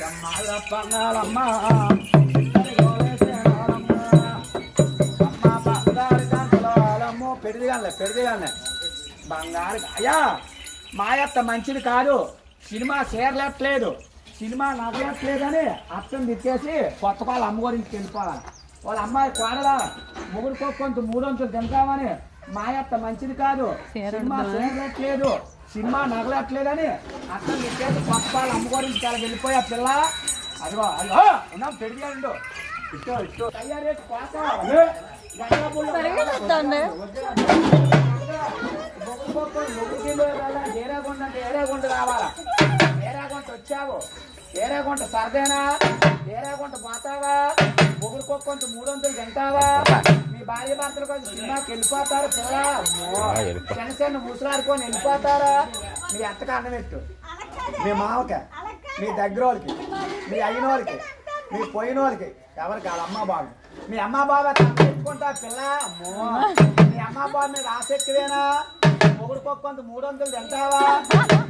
అమ్మ పెడిదిగానే బంగారు అయ్యా మాయత్త మంచిది కాదు, సినిమా చేరలేట్లేదు, సినిమా నగలేట్లేదని అర్థం తిట్టేసి కొత్త వాళ్ళ అమ్మ గురించి వెళ్ళిపోవాలి. వాళ్ళ అమ్మాయి కోడలా ముగ్గురు కొంత 300 తింటామని మాయత్త మంచిది కాదు, సినిమా చేరలేట్లేదు, సినిమా నగలట్లేదని అర్థం తిట్టేసి కొత్త వాళ్ళ అమ్మ గురించి చాలా వెళ్ళిపోయా పిల్ల. అదిగో అదిగో ఉన్నాం పెడిగాడు ఇష్టో ఇష్టో తయారీ ఏరాగుంట అంటే ఏరాగుంట రావాలా, ఏరాగుంట వచ్చావు, ఏరాగుంట సరదేనా, ఏరాగుంట పోతావా, ముగ్గురు కొంత 300 తింటావా, మీ భార్య భర్తలు కొంచెం సినిమాకి వెళ్ళిపోతారు పిల్ల, చిన్న ముసలాడుకొని వెళ్ళిపోతారా, మీ అత్తకి అన్నం పెట్టు, మీ మామకి, మీ దగ్గర వాళ్ళకి, మీ అయిన వాళ్ళకి, మీ పోయిన వాళ్ళకి, ఎవరికి వాళ్ళ అమ్మ బాబు, మీ అమ్మ బాబా తెచ్చుకుంటా పిల్ల. అమ్మో మీ అమ్మ బాబు మీద ఆశ ఎక్కువేనా, మొగుడు కొంత 300 తింటావా,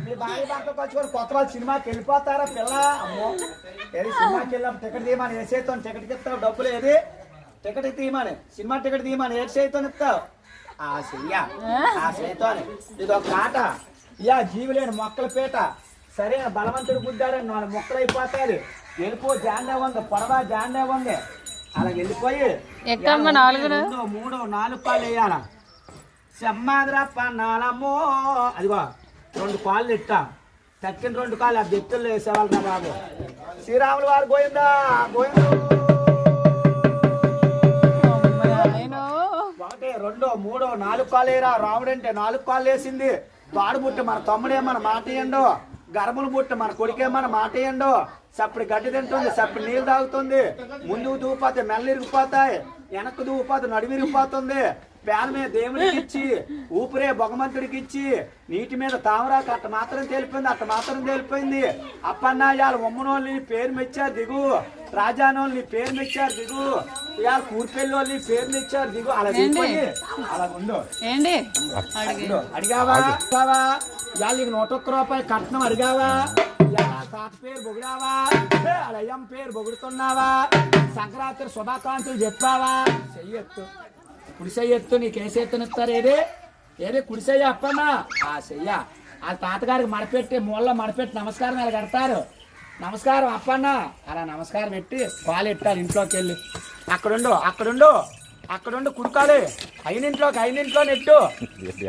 మీ భార్య భర్త వచ్చుకొని కొత్త వాళ్ళు సినిమాకి వెళ్ళిపోతారా పిల్ల. అమ్మో ఏది సినిమాకి వెళ్ళాం టికెట్ తీయమని ఏ చేతో టికెట్కి ఇస్తావు, డబ్బులు ఏది టికెట్ తీయమని, సినిమా టికెట్ తీయమని ఏ చేతో ఇస్తావు, ఆ చెయ్యా ఆ చేతో ఇది ఒక ఆట. ఇయా జీవులేని మొక్కల పీట, సరైన బలవంతుడు బుద్ధాడని 4 మొక్కలు అయిపోతాయి, వెళ్ళిపో జాండే ఉంది, పొడవా జాండే ఉంది, అలా వెళ్ళిపోయి 2, 3, 4 కాళ్ళు వేయాలా, సెమ్మాదిరా పన్నాలమ్మో, అదిగో 2 కాళ్ళు ఇట్టా, తక్కిన 2 కాళ్ళు ఆ వ్యక్తుల్లో వేసేవాళ్ళు రా బాబు. శ్రీరాములు వారు గోయిందా గోయిందు 1, 2, 3, 4 కాళ్ళు వేయరా, రాముడు అంటే 4 కాళ్ళు వేసింది, వాడు పుట్టి మన తమ్ముడేమన్న మాట ఇయ్యండు, గర్భములు పుట్టి మన కొడుకేమన్న మాట ఇయ్యండు, సప్పుడు గడ్డి తింటుంది, సప్పుడు నీళ్ళు తాగుతుంది, ముందుకు దూపోతే మెల్ల ఇరిగిపోతాయి, వెనక్కు దూపోతే నడుము ఇరిగిపోతుంది, ప్యాన్ మీద దేవుడికి ఇచ్చి ఊపిరే భగవంతుడికి ఇచ్చి నీటి మీద తామరాకు అట్ట మాత్రం తేలిపోయింది, అట్ట మాత్రం తేలిపోయింది. అప్పన్నాయాలు ఉమ్మనోళ్ళని పేరు మెచ్చారు దిగు, రాజానోళ్ళని పేరు మెచ్చారు దిగు, ఇవాళ కూర్పెళ్ళోళ్ళని పేరు మెచ్చారు దిగు, అలా దిగిపోయి అలా ఉండు. అడిగావా ఇవాళ నీకు 101 రూపాయలు కట్నం అడిగావా, తాత పేరు పొగిడావా, అయ్యం పేరు పొగుడుతున్నావా, సంక్రాంతి శుభాకాంక్షలు చెప్పావా, చెయ్యొత్తు కుడిసెయ్యొత్తు, నీకేసేత్తనిస్తారు ఏది ఏది కుడిసెయ్య అప్పన్నా ఆ చెయ్య, వాళ్ళ తాతగారికి మడపెట్టి మూలలో మడపెట్టి నమస్కారం ఇలా కడతారు, నమస్కారం అప్పన్నా అలా నమస్కారం పెట్టి పాలు ఎట్టారు ఇంట్లోకి వెళ్ళి, అక్కడుండు అక్కడుండు అక్కడుండు కుడుకాలి, అయినింట్లో నెట్టు,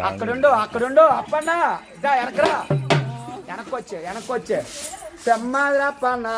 అక్కడుండు అప్పన్నా ఇదా వెనకరా, వెనక్కొచ్చే సెమ్మాదిరా అప్పన్నా.